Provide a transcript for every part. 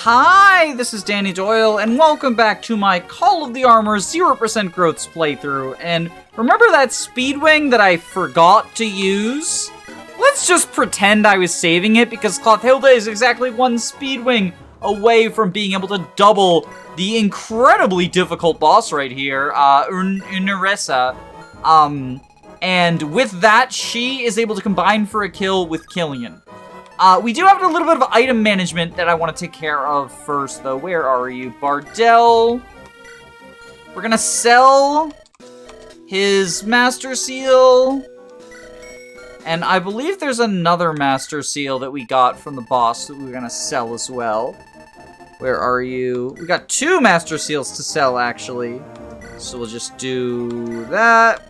Hi, this is Danny Doyle, and welcome back to my Call of the Armor 0% Growths playthrough. And remember that Speedwing that I forgot to use? Let's just pretend I was saving it, because Clothilda is exactly one Speedwing away from being able to double the incredibly difficult boss right here, Urnnrrrrrinnnnnnggggggg. And with that, she is able to combine for a kill with Killian. We do have a little bit of item management that I want to take care of first, though. Where are you? Bardell. We're gonna sell his Master Seal. And I believe there's another Master Seal that we got from the boss that we're gonna sell as well. Where are you? We got 2 Master Seals to sell, actually. So we'll just do that.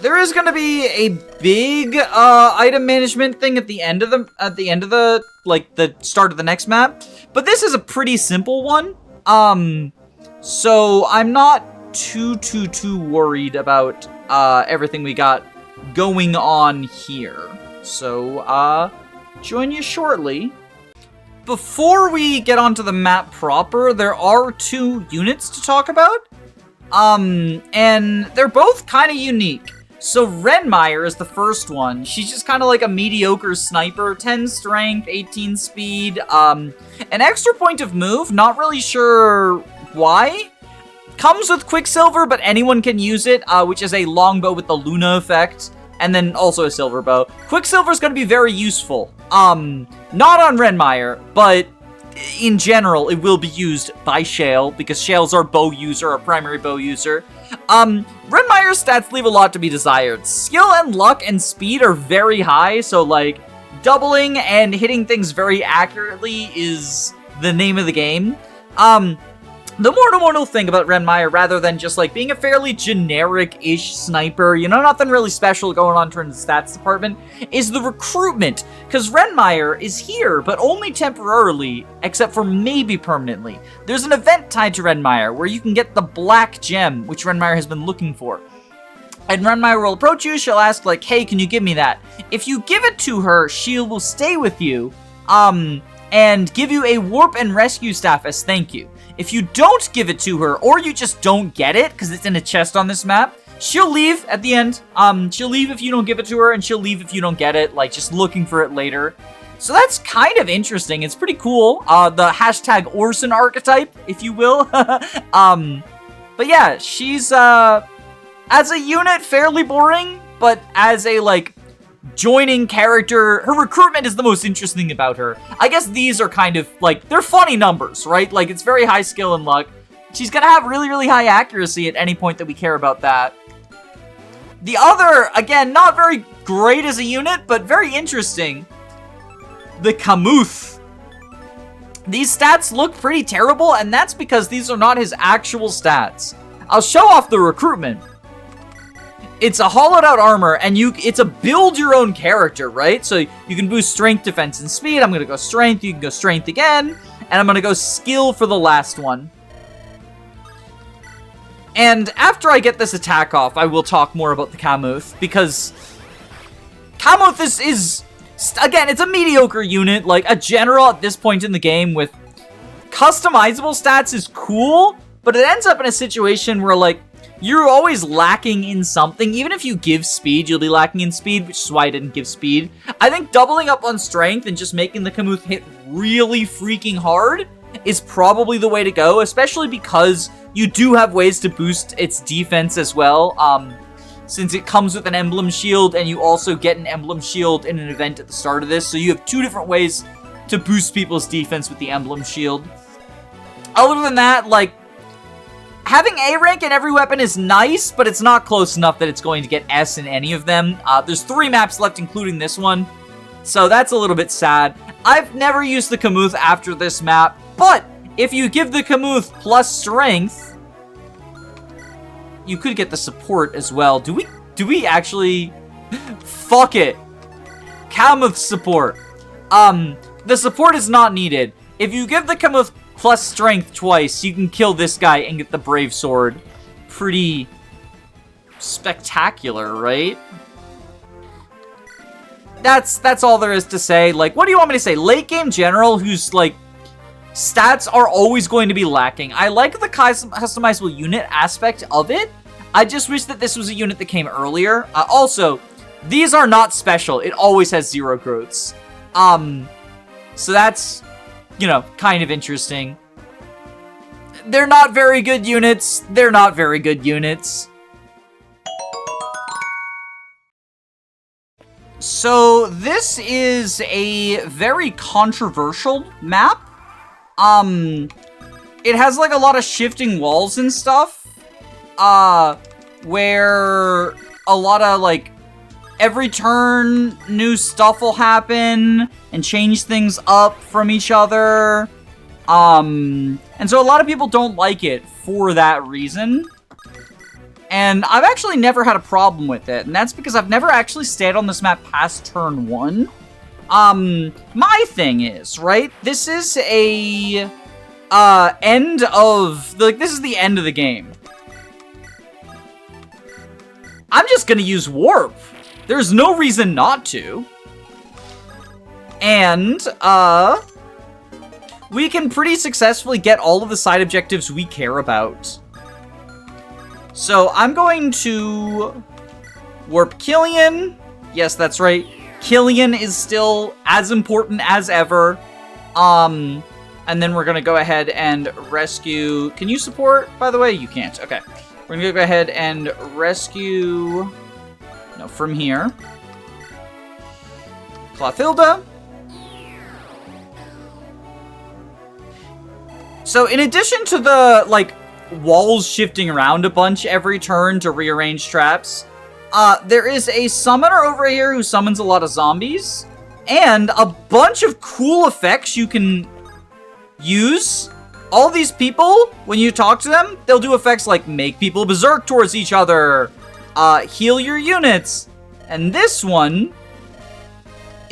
There is going to be a big item management thing at the end of the like the start of the next map, but this is a pretty simple one. So I'm not too worried about everything we got going on here. So join you shortly. Before we get onto the map proper, there are 2 units to talk about. And they're both kind of unique. So Renmire is the first one. She's just kind of like a mediocre sniper, 10 strength, 18 speed, an extra point of move, not really sure why. Comes with Quicksilver, but anyone can use it, which is a longbow with the Luna effect, and then also a silver bow. Quicksilver is going to be very useful. Not on Renmire, but in general, it will be used by Shale, because Shale's our bow user, our primary bow user. Renmire's stats leave a lot to be desired. Skill and luck and speed are very high, so like, doubling and hitting things very accurately is the name of the game. The more notable thing about Renmire, rather than just like being a fairly generic-ish sniper, you know, nothing really special going on in the stats department, is the recruitment. Because Renmire is here, but only temporarily, except for maybe permanently. There's an event tied to Renmire where you can get the black gem, which Renmire has been looking for. And Renmire will approach you, she'll ask like, hey, can you give me that? If you give it to her, she will stay with you, and give you a warp and rescue staff as thank you. If you don't give it to her, or you just don't get it, because it's in a chest on this map, she'll leave at the end. She'll leave if you don't give it to her, and she'll leave if you don't get it, like, just looking for it later. So that's kind of interesting. It's pretty cool. The hashtag Orson archetype, if you will. But yeah, she's, as a unit, fairly boring, but as a, like, joining character, her recruitment is the most interesting about her. I guess these are kind of, like, they're funny numbers, right? Like, it's very high skill and luck. She's gonna have really high accuracy at any point that we care about that. The other, again, not very great as a unit, but very interesting. The Kamuth. These stats look pretty terrible, and that's because these are not his actual stats. I'll show off the recruitment. It's a hollowed out armor, and it's a build your own character, right? So you can boost strength, defense, and speed. I'm gonna go strength, you can go strength again, and I'm gonna go skill for the last one. And after I get this attack off, I will talk more about the Kamuth, because Kamuth is again, it's a mediocre unit. Like, a general at this point in the game with customizable stats is cool, but it ends up in a situation where, like, you're always lacking in something. Even if you give speed, you'll be lacking in speed, which is why I didn't give speed. I think doubling up on strength and just making the Kamuth hit really freaking hard is probably the way to go, especially because you do have ways to boost its defense as well, since it comes with an emblem shield, and you also get an emblem shield in an event at the start of this, so you have 2 different ways to boost people's defense with the emblem shield. Other than that, like, having A rank in every weapon is nice, but it's not close enough that it's going to get S in any of them. There's 3 maps left, including this one, so that's a little bit sad. I've never used the Kamuth after this map, but if you give the Kamuth plus strength, you could get the support as well. Do we actually? Fuck it. Kamuth support. The support is not needed. If you give the Kamuth plus strength twice, you can kill this guy and get the Brave Sword. Pretty spectacular, right? that's all there is to say. Like, what do you want me to say? Late game general who's, like, stats are always going to be lacking. I like the customizable unit aspect of it. I just wish that this was a unit that came earlier. Also, these are not special. It always has 0 growths. So that's, you know, kind of interesting. They're not very good units. They're not very good units. So this is a very controversial map. It has like a lot of shifting walls and stuff, where a lot of like every turn new stuff will happen and change things up from each other. And so a lot of people don't like it for that reason. And I've actually never had a problem with it, and that's because I've never actually stayed on this map past turn 1. My thing is, right, this is a, end of, like, this is the end of the game. I'm just gonna use Warp. There's no reason not to. And, we can pretty successfully get all of the side objectives we care about. So, I'm going to Warp Killian. Yes, that's right. Killian is still as important as ever. And then we're gonna go ahead and rescue... Can you support, by the way? You can't. Okay. We're gonna go ahead and rescue... No, from here. Clothilda. So, in addition to the, like, walls shifting around a bunch every turn to rearrange traps, there is a summoner over here who summons a lot of zombies, and a bunch of cool effects you can use. All these people, when you talk to them, they'll do effects like make people berserk towards each other, heal your units, and this one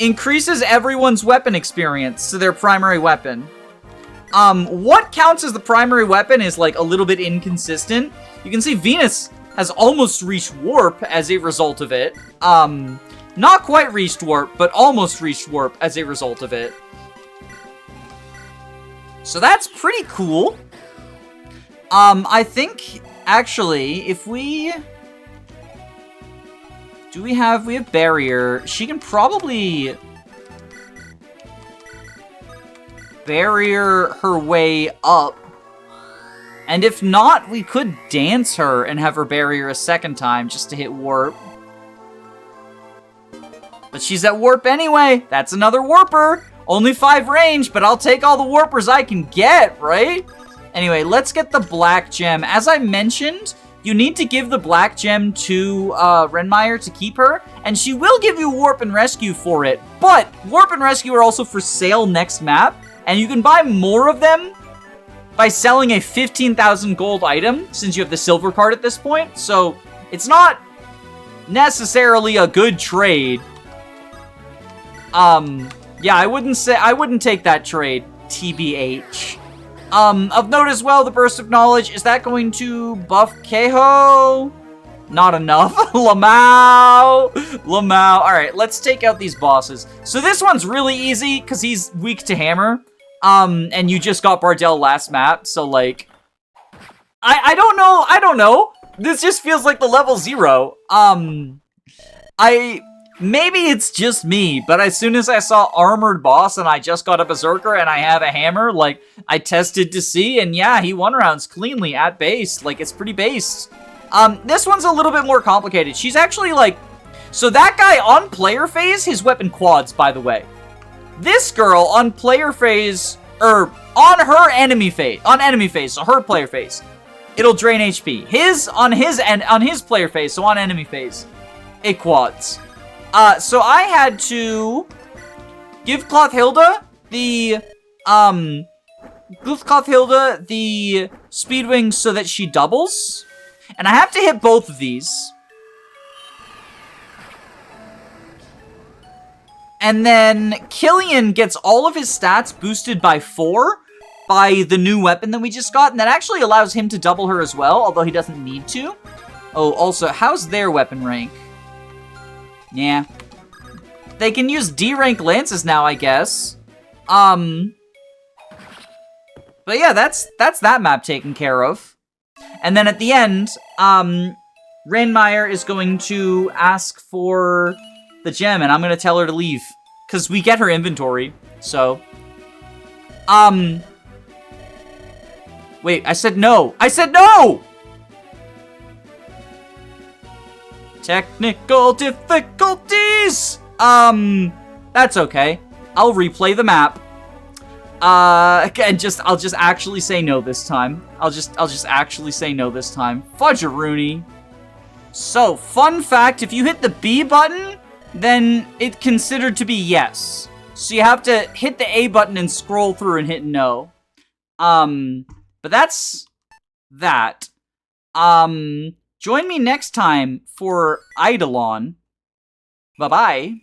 increases everyone's weapon experience to their primary weapon. What counts as the primary weapon is, like, a little bit inconsistent. You can see Venus has almost reached Warp as a result of it. Not quite reached Warp, but almost reached Warp as a result of it. So that's pretty cool. I think, actually, if we... we have Barrier. She can probably... barrier her way up. And if not, we could dance her and have her barrier a second time just to hit Warp. But she's at Warp anyway. That's another Warper. Only 5 range, but I'll take all the Warpers I can get, right? Anyway, let's get the Black Gem. As I mentioned, you need to give the Black Gem to Renmeyer to keep her, and she will give you Warp and Rescue for it. But Warp and Rescue are also for sale next map, and you can buy more of them by selling a 15,000 gold item, since you have the silver card at this point. So, it's not necessarily a good trade. Yeah, I wouldn't take that trade, TBH. Of note as well, the Burst of Knowledge, is that going to buff Keho? Not enough. Lamau. Alright, let's take out these bosses. So this one's really easy, because he's weak to hammer. And you just got Bardell last map, so, like... I don't know. This just feels like the level 0. Maybe it's just me, but as soon as I saw Armored Boss and I just got a Berserker and I have a hammer, like, I tested to see, and yeah, he won rounds cleanly at base. Like, it's pretty based. This one's a little bit more complicated. She's actually, like... So that guy on player phase, his weapon quads, by the way. This girl on player phase, or on her enemy phase, so her player phase, it'll drain HP. On his player phase, so on enemy phase, it quads. So I had to give Clothilda the Speedwing so that she doubles. And I have to hit both of these. And then Killian gets all of his stats boosted by 4 by the new weapon that we just got. And that actually allows him to double her as well, although he doesn't need to. Oh, also, how's their weapon rank? Yeah. they can use D-rank lances now, I guess. But yeah, that's that map taken care of. And then at the end, Randmeyer is going to ask for the gem, and I'm gonna tell her to leave. Because we get her inventory, so. Wait, I said no! I said no! Technical difficulties! That's okay. I'll replay the map. I'll just actually say no this time. I'll just actually say no this time. Fudge-a-rooney. So, fun fact, if you hit the B button, then it's considered to be yes. So you have to hit the A button and scroll through and hit no. But that's that. Join me next time for Eidolon. Bye-bye.